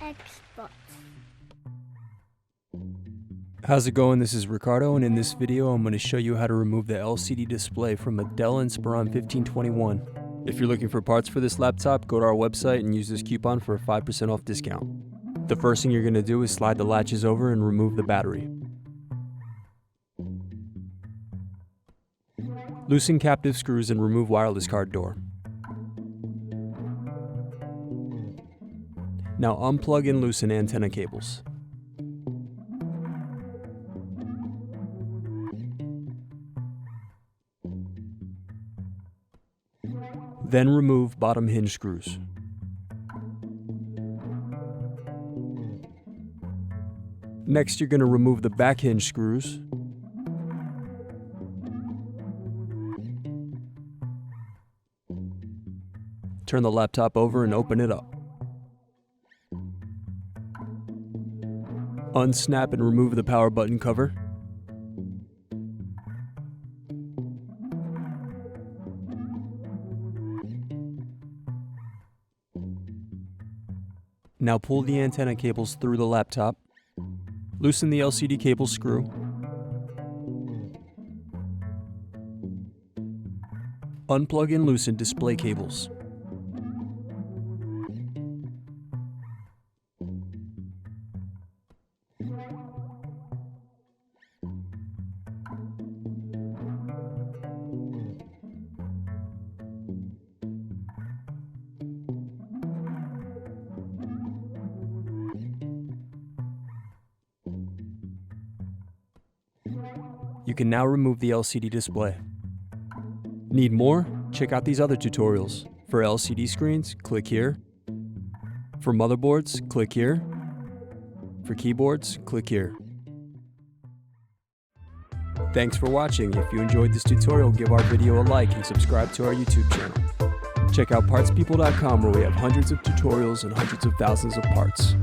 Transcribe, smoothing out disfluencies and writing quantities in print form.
Xbox. How's it going? This is Ricardo, and in this video I'm going to show you how to remove the LCD display from a Dell Inspiron 1521. If you're looking for parts for this laptop, go to our website and use this coupon for a 5% off discount. The first thing you're going to do is slide the latches over and remove the battery. Loosen captive screws and remove wireless card door. Now unplug and loosen antenna cables. Then remove bottom hinge screws. Next, you're going to remove the back hinge screws. Turn the laptop over and open it up. Unsnap and remove the power button cover. Now pull the antenna cables through the laptop. Loosen the LCD cable screw. Unplug and loosen display cables. You can now remove the LCD display. Need more? Check out these other tutorials. For LCD screens, click here. For motherboards, click here. For keyboards, click here. Thanks for watching. If you enjoyed this tutorial, give our video a like and subscribe to our YouTube channel. Check out partspeople.com where we have hundreds of tutorials and hundreds of thousands of parts.